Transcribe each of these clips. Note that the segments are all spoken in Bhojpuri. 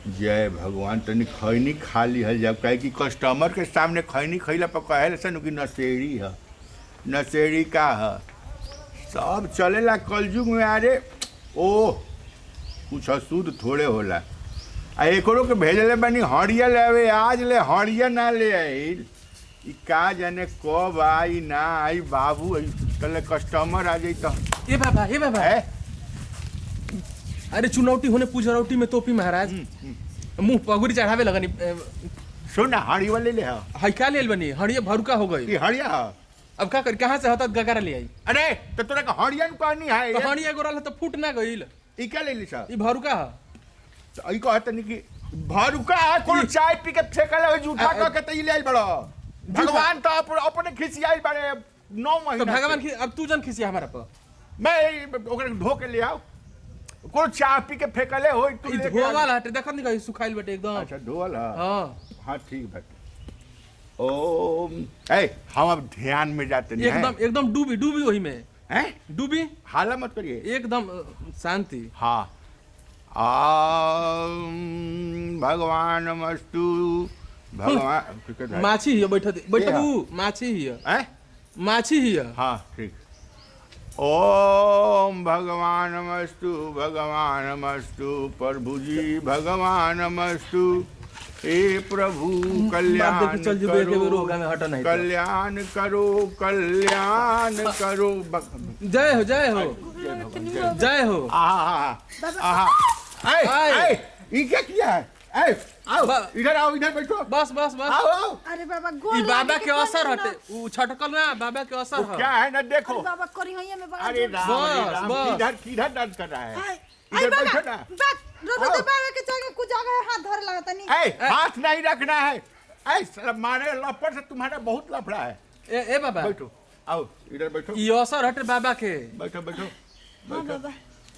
जय भगवान तनी खैनी खा लिहल जब कहे कि कस्टमर के सामने खैनी खैला पर कहे सन कि नशेड़ी है। नशेड़ी का है सब चलेला कलयुग में। अरे ओह कुछ अशुद्ध थोड़े होला। आ एकरो के भेजले बानी हड़िया लेवे, आज ले हड़िया ना ले आइल। ई का जाने कब आई ना आई बाबू। कल कस्टमर आ जाई तो ए बाबा है। अरे चुनौती होने पुजरौटी में तोपी महाराज मुंह पगुरी चढ़ावे लगनी। सुन ना हड़ी वाले ले हा। हई क्या लेल बनी हड़िया भरुका हो गई। ई हड़िया हा। अब का कर कहां से होता गगारा ले आई। अरे तो तोरा का हड़िया न कहनी है। तो हड़िया गोरल तो फूट ना गइल। ई क्या ले ली सा। ई भरुका ह। तो ई कहत नहीं कि भरुका है कोनो चाय पी के फेकल हो झूठा कह के त ई ले आइल बड़ो। भगवान तो अपने खिसियाइल बड़े 9 महीना। तो भगवान अब तू जन खिसिया हमारा पर। मैं ओकरे धो के ले आओ। कोनो चाय पी के फेकले होई तू ई ले धोवाल हटे देखत नहीं कहीं सुखाइल बटे एकदम। अच्छा धोवाल हां हां हां ठीक बात। ओम ए हम अब ध्यान में जाते नहीं एकदम डूबी वही में हैं। डूबी हाला मत करिए एकदम शांति। हाँ भगवान नमस्तु भगवान। माछी ही बैठबू माछी ही हैं माछी ही। हाँ ठीक। ओम भगवान नमस्तु भगवान नमस्तु प्रभु जी भगवान नमस्तु। हे प्रभु कल्याण करो कल्याण करो कल्याण करो। जय हो जय हो जय हो। ये क्या किया है। आओ इधर आओ इधर बैठो। बस आओ आओ। अरे बाबा ई बाबा के असर हटे उ छटकल ना बाबा के असर है। क्या है ना देखो। अरे बाबा करी हैया में बड़ा। अरे राम किधर दर्द कर रहा है। इधर बैठो ना। रोको तो बाबा के जगह कुछ जगह हाथ धर लगता नहीं। हाथ नहीं रखना है। मारे लपड़ से तुम्हारा बहुत लफड़ा है। ए बाबा बैठो आओ इधर बैठो। ई असर हटे बाबा के। बैठो बैठो हां बाबा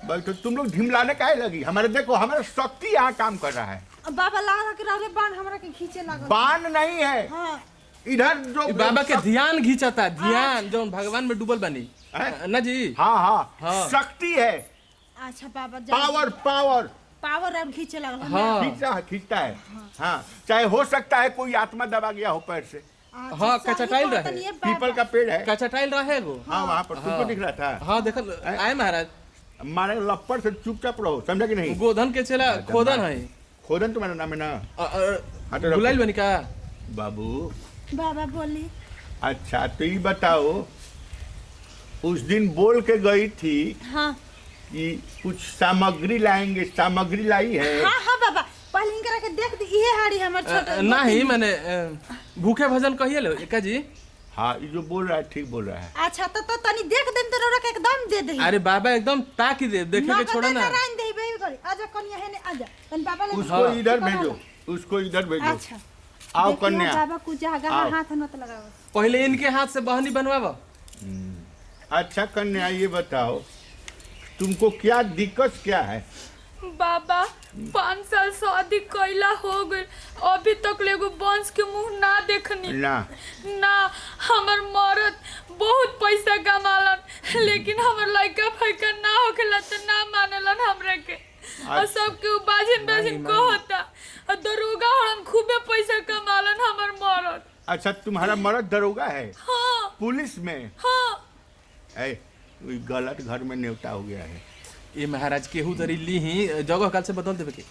बैठो। तुम लोग ढिमलाने काहे लगी। हमारे देखो हमारा शक्ति यहाँ काम कर रहा है। बाबा लगा के रहले बाण हमरा के खींचे लागल। बाण नहीं है। हां इधर जो बाबा के ध्यान घिंचता ध्यान जो भगवान में डूबल बनी ना जी। हाँ शक्ति है। अच्छा बाबा पावर पावर पावर अब खींचे लगल। हाँ खींचता है। हाँ चाहे हो सकता है कोई आत्मा दबा गया हो पैर से। हाँ कचटाइल रहे पीपल का पेड़ है कचटाइल रहे वो। हाँ वहाँ पर तुमको दिख रहा था। हाँ देखल आए महाराज मारे लपड़ से चुपचाप रहो समझा कि नहीं। गोधन के चला खोदन है। खोदन तुम्हारा नाम है ना। बुलाइल बनी का बाबू। बाबा बोली। अच्छा तो ये बताओ उस दिन बोल के गई थी हाँ कि कुछ सामग्री लाएंगे। सामग्री लाई है। हाँ बाबा पहले इनकरा के देख दी ये हाड़ी हमर छोटा नहीं मैंने भूखे भजन कहिए लो एका जी। हाँ ये जो बोल रहा है ठीक बोल रहा है। अच्छा तो तनी देख देम तो रोरा के एकदम दे दे। अरे बाबा एकदम ताकि दे देखे के छोड़ा ना। राइन दे बे करी आजा कन्या है ने आजा तन बाबा ले उसको इधर भेजो उसको इधर भेजो। अच्छा आओ कन्या। बाबा कुछ जगह हाथ मत लगाओ। पहले इनके हाथ से बहनी बनवावा। अच्छा कन्या ये बताओ तुमको क्या दिक्कत क्या है। बाबा 5 साल शादी कैला हो गए अभी तक लेगो वंश के मुंह ना देखनी ना हमर मरद बहुत पैसा कमालन लेकिन हमर लड़का फैका ना होखेला त ना मानेलन हमरे के। और सबके बाजिन को होता और दरोगा हन खूबे पैसा कमालन हमर मरद। अच्छा तुम्हारा मर्द दरोगा है। हाँ पुलिस में। हाँ गलत घर में न्योता हो गया है। ये महाराज केहू तरी ली ही जगह काल से बदल देवे के।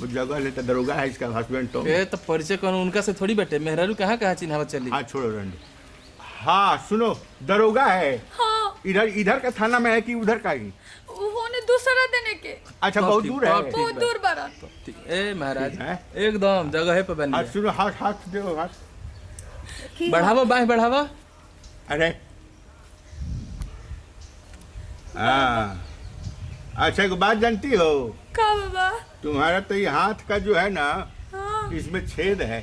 जगह ले तो दरोगा है इसका हस्बैंड तो। ए तो परिचय कौन उनका से थोड़ी बैठे मेहरारू कहाँ चिन्हावत चली। हाँ छोड़ो रंडी। हाँ सुनो दरोगा है। हाँ इधर का थाना में है कि उधर का ही। उन्होंने दूसरा देने के। अच्छा बहुत दूर है। बहुत दूर बड़ा। ए महाराज एकदम जगह है पे बन। सुनो हाथ दो हाथ बढ़ावा बाह बढ़ावा। अरे हाँ अच्छा एक बात जानती हो का बाबा। तुम्हारा तो ये हाथ का जो है ना हाँ। इसमें छेद है।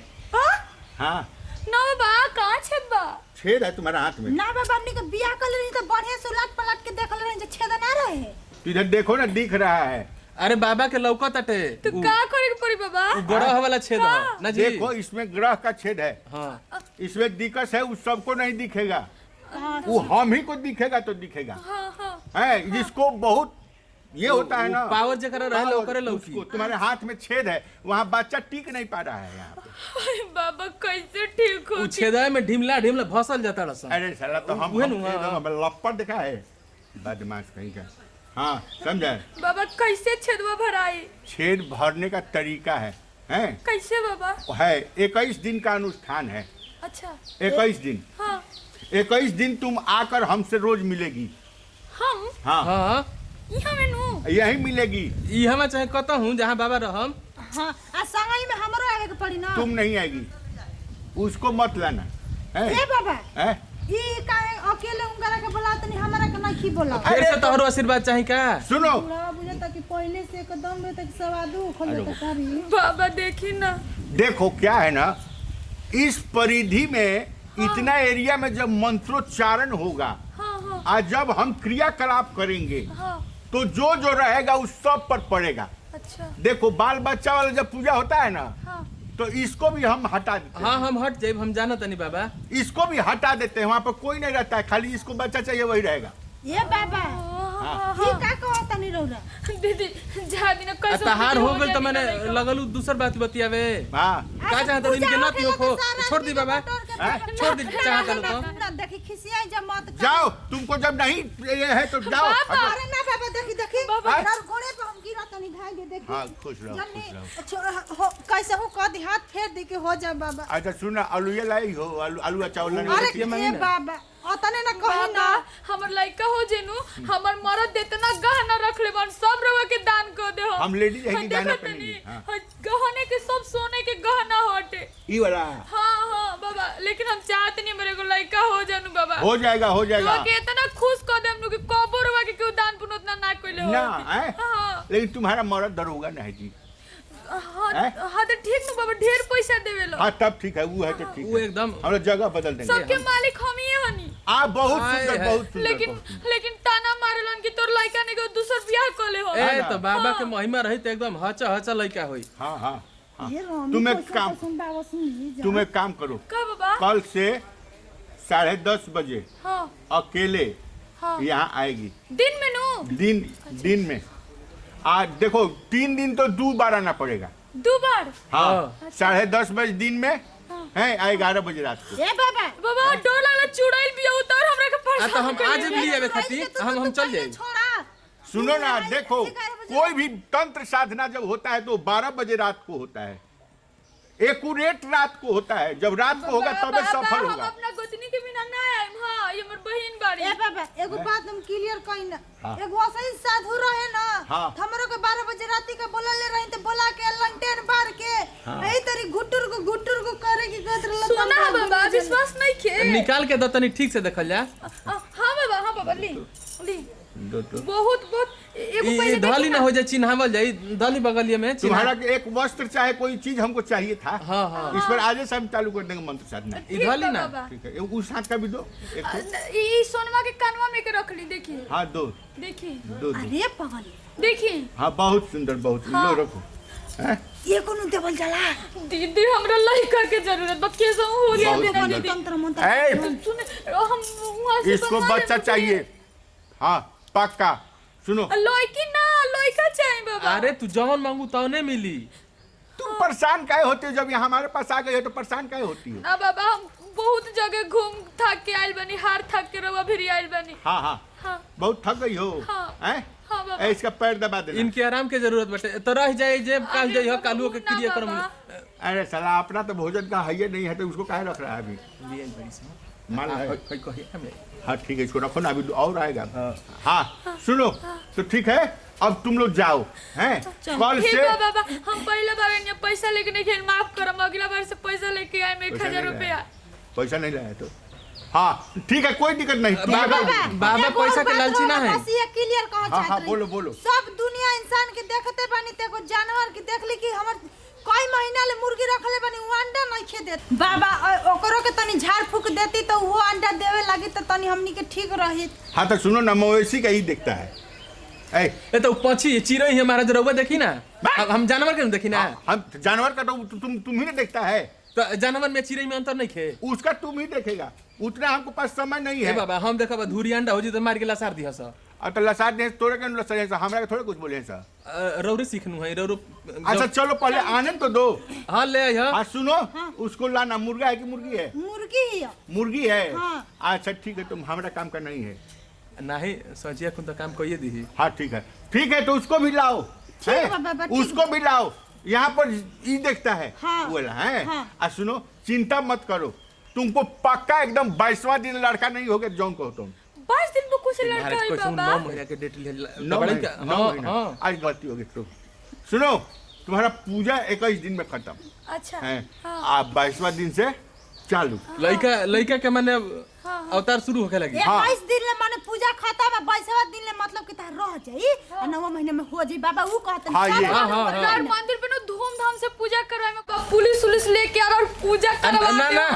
हाँ ना बाबा कहाँ छेद बा। छेद है तुम्हारा हाथ में। ना बाबा हमनी के बियाह कर लेनी तो बढ़िया से उलट पलट के देखल रहे जे छेद ना रहे। तो इधर देखो ना दिख रहा है। अरे बाबा के लौकत अटे तो का करे के पड़ी बाबा। ग्रह वाला छेद है ना जी। देखो इसमें ग्रह का छेद है। हाँ इसमें दिक्कत है उस सबको नहीं दिखेगा। वो हम ही को दिखेगा तो दिखेगा। हाँ हाँ है जिसको बहुत ये होता है ना, पावर जकरा रहे लो करे लौकी। उसको तुम्हारे हाथ में छेद है, वहाँ बच्चा टिक नहीं पा रहा है यहाँ पे। अरे बाबा कैसे ठीक हो? छेदा में ढिमला ढिमला फसल जाता रसन। अरे साला तो हम लप्पड़ देखा है, बदमाश कहीं का। हाँ समझा? बाबा कैसे छेदवा भराई? छेद भरने का तरीका है कैसे बाबा? है 21 दिन का अनुष्ठान है। अच्छा 21 दिन। हाँ 21 दिन तुम आकर हमसे रोज मिलेगी। हम हाँ हाँ यहाँ में नु यही मिलेगी। ई हम चाहे कत हूँ जहाँ बाबा रहम। हाँ आ संगई में हमरो आवे के पड़ी ना। तुम नहीं आएगी, उसको मत लाना ए बाबा है? ई काहे अकेले उनकरा के बोलात नहीं, हमरा के नहीं बोला। फिर से तोहरो आशीर्वाद चाही का? सुनो, पूरा बुझता कि पहले से एकदम में तक सवादू खोल देता करी। बाबा देखी ना, देखो क्या है ना, इस परिधि में इतना एरिया में जब मंत्रोच्चारण होगा हाँ हाँ और जब हम क्रियाकलाप करेंगे हाँ तो जो जो रहेगा उस सब पर पड़ेगा। अच्छा देखो बाल बच्चा वाला जब पूजा होता है ना, हाँ तो इसको भी हम हटा देते हैं। हाँ हम हट जाए, हम जाना तनी बाबा। इसको भी हटा देते हैं, वहाँ पर कोई नहीं रहता है, खाली इसको बच्चा चाहिए वही रहेगा। ये बाबा ई का कहता नहीं रौरा। दीदी जा दिन कैसे तहार हो गल तो मैंने लगल दूसर बात बतियावे। हाँ का चाहता इनके ना पियो खो, छोड़ दी बाबा, छोड़ दी चाहता तो। देखी खिसियाई जब मत जाओ, तुमको जब नहीं ये है तो जाओ। अरे ना बाबा देखी देखी बाबा। और घोड़े पे हम गिरा तनी भाई दे देखी। हाँ खुश रहो, जल्दी खुश रहो। हो कैसे हो कदी हाथ फेर दे के हो जा बाबा। अच्छा सुना, आलू ये लाई हो, आलू चावल नहीं अरे रखिए ये बाबा अतने ना कही ना। बाबा हमर लड़का हो जेनु, हमर मरद इतना गहना रख ले बन, सब रवा के दान कर दे हम लेडीज है कि गहना देखत पहनेंगे। नहीं, हाँ। गहने के सब सोने के गहना हटे। ई वाला हाँ हाँ बाबा, लेकिन हम चाहते नहीं मेरे को लड़का हो जानू बाबा। हो जाएगा, हो जाएगा। रवा के इतना खुश कर दे हम कि कबो रवा के क्यों दान पुण्य उतना ना कोई ले ना होती। है, हाँ लेकिन तुम्हारा मर्द दरोगा नहीं जी। हाँ हैं? हाँ तो ठीक ना बाबा, ढेर पैसा देवे लो। हाँ तब ठीक है, वो है तो ठीक वो है। एकदम हम लोग जगह बदल देंगे। सबके मालिक हम ही हनी। आप बहुत हाय, सुंदर, हाय। बहुत सुंदर। लेकिन बहुत सुंदर। लेकिन ताना मारेलन कि तोर लड़का ने को दूसर बियाह कर ले हो। ए तो बाबा हाँ। के महिमा रही तो एकदम हचा हचा लइका होई। हाँ हाँ हाँ। ये रानी तुम एक कैसे काम, सुन बाबा सुन ली तुम एक काम करो, का बाबा? कल से 10:30 बजे हाँ अकेले हाँ यहाँ आएगी। दिन में नु दिन में। आज देखो 3 दिन तो 2 बार आना पड़ेगा। 2 बार। हाँ 10:30 बजे दिन में है, 11 बजे रात को। ए बाबा बाबा डर लागला, चुड़ैल भी उतर हमरा के आ तो हम परेशान आज भी आवे खातिर हम चल जाए। छोड़ा सुनो ना, देखो कोई भी तंत्र साधना जब होता है तो 12 बजे रात को होता है, एक्यूरेट रात को होता है। जब रात को होगा तब सफल हम होगा। अपना गोतनी के बिना ना आएम। हाँ ये हमर बहन बाड़ी। ए बाबा एगो बात हम क्लियर कही ना। हाँ। एगो असली साधु रहे ना, हाँ। हमरो के 12 बजे राती के बोलले रही तो बोला के लंटेन बार के एही तरी गुटुर को करे की कहत रहल। सुना बाबा, विश्वास नहीं खे। निकाल के दो तनी ठीक से देखल जा। हाँ बाबा ली ली दो तो। बहुत एगो ई पहले धली ना हो जाए, चिन्हावल जाई धली बगलिए में तुम्हारा के एक वस्त्र चाहे कोई चीज हमको चाहिए था। हाँ हाँ इस पर आज से हम चालू कर देंगे मंत्र साधना। ई धली ना। ठीक है, उस हाथ का भी दो एक तो। ई सोनवा के कानवा में के रख ली, देखिए हाँ दो देखिए दो। अरे पगल देखिए। हाँ बहुत सुंदर, बहुत सुंदर। लो रखो। हैं? ये कोनो देवल जाला दीदी हमरा लड़का के जरूरत बा, कैसे हो बहुत गया सुंदर। दीदी? तंत्र मंत्र ए, सुने हम वहाँ से इसको बनवा बच्चा लेंगे। चाहिए। हाँ पक्का। सुनो, लड़की ना लड़का चाहिए बाबा। अरे तू जवन मांगू तवने मिली। तुम परेशान काहे होते हो? जब यहाँ हमारे पास आ गए हो तो परेशान काहे होती हो? ना बाबा, हम बहुत जगह घूम थक के आइल बनी, हार थक के रवा भी आइल बनी। हाँ हाँ हाँ बहुत थक गई हो। हाँ। हैं? हाँ बाबा। ए, इसका पैर दबा देना। इनके आराम के जरूरत बटे तो रह जाए जे काल अरे जाई हो बाबा, कालू के ना क्रिया बाबा। करम। अरे साला अपना तो भोजन का है नहीं है तो उसको काहे रख रहा है अभी? मान है। हाँ ठीक है, इसको रखो ना, अभी और आएगा। हाँ सुनो तो ठीक है, अब तुम लोग जाओ। हैं? कल ठीक से है बाबा, हम पहले बार यहाँ पैसा लेके नहीं खेल, माफ करम, अगला बार से पैसा लेके आए 1000 रुपया। पैसा नहीं लाया तो हाँ ठीक है, कोई दिक्कत नहीं। तुम बाबा लोग- बाबा पैसा के लालची ना है। बस ये क्लियर कह हाँ, चाहत हाँ, रही। बोलो, बोलो। सब दुनिया इंसान के देखते बानी, ते को जानवर के देखली कि हमर कई महीना ले मुर्गी रखले बानी, वो अंडा नहीं खे देत। बाबा ओकरो के तनी झाड़ फूक देती तो वो अंडा देवे लगी तो तनी हमनी के ठीक रही। हाँ तो सुनो ना, मवेशी का ही देखता है। ए तो पक्षी चिड़ै है हमारा जो देखी ना, हम जानवर के देखी ना। हम जानवर का तो तुम ही ना देखता है। तो जानवर में चिड़ै में अंतर नहीं खे। उसका तुम ही देखेगा, उतना हमको पास समय नहीं ए है। बाबा हम देखा धूरी अंडा हो जी तो मार के लासार दिया सा। तो लसार दे तोरे के लसार से हमरा के थोड़े कुछ बोले सर। रौरे सीखनु है रौरो। अच्छा चलो पहले आने तो दो। हाँ ले यहाँ। हाँ सुनो उसको लाना। मुर्गा है कि मुर्गी है? मुर्गी ही है। मुर्गी है। हाँ। अच्छा ठीक है, तुम हमारा काम का नहीं है। नहीं सजिया कुन तो काम कहिए दी। हाँ ठीक है तो उसको भी लाओ। ठीक है बाबा, ठीक उसको भी लाओ। यहाँ पर ये देखता है। हाँ। वो है। हाँ। सुनो चिंता मत करो, तुमको पक्का एकदम 22वां दिन लड़का नहीं होगा जौन कहो तुम। 22 दिन में कुछ लड़का है बाबा। 9 महीना के डेट ले। 9 महीना आज गलती हो गई। तो सुनो तुम्हारा पूजा 21 दिन में खत्म अच्छा है। हाँ। आप 22वां दिन से चालू। लड़का के माने अवतार शुरू होके लगी। 21 दिन ले माने पूजा खत्म है, 22वां दिन ले मतलब कि तार रह जाई और 9वां महीने में हो जाई। बाबा वो कहत हाँ, ये। और मंदिर पे ना धूमधाम से पूजा करवाए में पुलिस लेके आ और पूजा करवा ना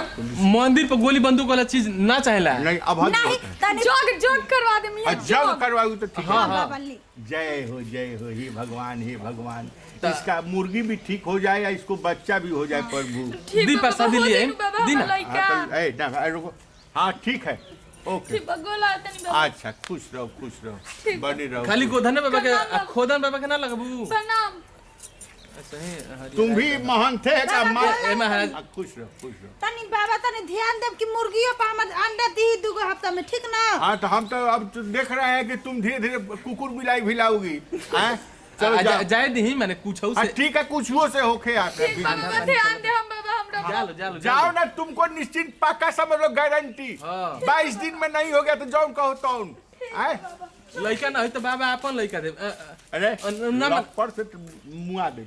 मंदिर पर गोली बंदूक वाला चीज ना चाहेला। नहीं अब हद नहीं होता है। तनी जग करवा दे मियां जग करवाऊ तो ठीक है। हाँ बाबा ली। जय हो हे भगवान। इसका मुर्गी भी ठीक हो जाए या इसको बच्चा भी हो जाए प्रभु। दी प्रसाद लिए दी ना। हाँ रुको। हाँ ठीक है ओके। बगोला तनी बाबा। अच्छा खुश रहो बनी रहो। खाली गोधन बाबा के खोदन बाबा के ना लगबू। प्रणाम। तुम भी महान थे का ए महाराज खुश रहो। तनी बाबा तनी ध्यान देब कि मुर्गियों पर हमर अंडा दी 2 हफ्ता में, ठीक ना? हाँ तो हम तो अब तो देख रहे हैं कि तुम धीरे धीरे कुकुर बिलाई भिलाओगी। चलो जाए दी माने कुछ से। ठीक है कुछ से होके आते हैं। बाबा ध्यान दे हम बाबा हमरा। जाओ ना, तुमको निश्चिंत पक्का समझ लो गारंटी। 22 दिन में नहीं हो गया तो जौन कहो तौन। लड़का ना हो तो बाबा अपन लड़का दे। अरे ना पर से मुआ दे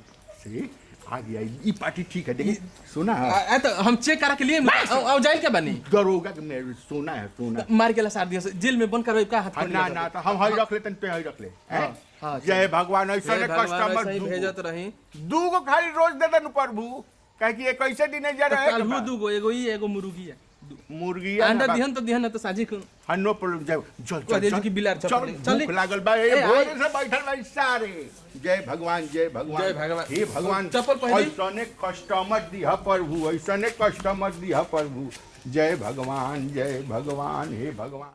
आ गया। ये पार्टी ठीक है। देखिए सुना है तो हम चेक करा के लिए अब जाइल के बनी दरोगा के मेरे सोना है सोना मार के सार दिया जेल में बंद करवाई का हाथ ना ना तो हम हई रख लेते पे हई रख ले। जय भगवान। ऐसा कस्टमर भेजत रही 2 गो खाली रोज दे देनु प्रभु काहे कि एक ऐसे दिन जा रहे कल हो 2 गो एगो ई एगो मुर्गी है। मुर्गी अंडा दिहन तो साजी को नो प्रॉब्लम। जय चल की बिलार चल भूख लागल बा ए भोर से बैठल बा सारे। जय भगवान हे भगवान। चप्पल पहनी ऐसने कस्टमर दिहा प्रभु। ऐसने कस्टमर दिहा प्रभु। जय भगवान हे भगवान।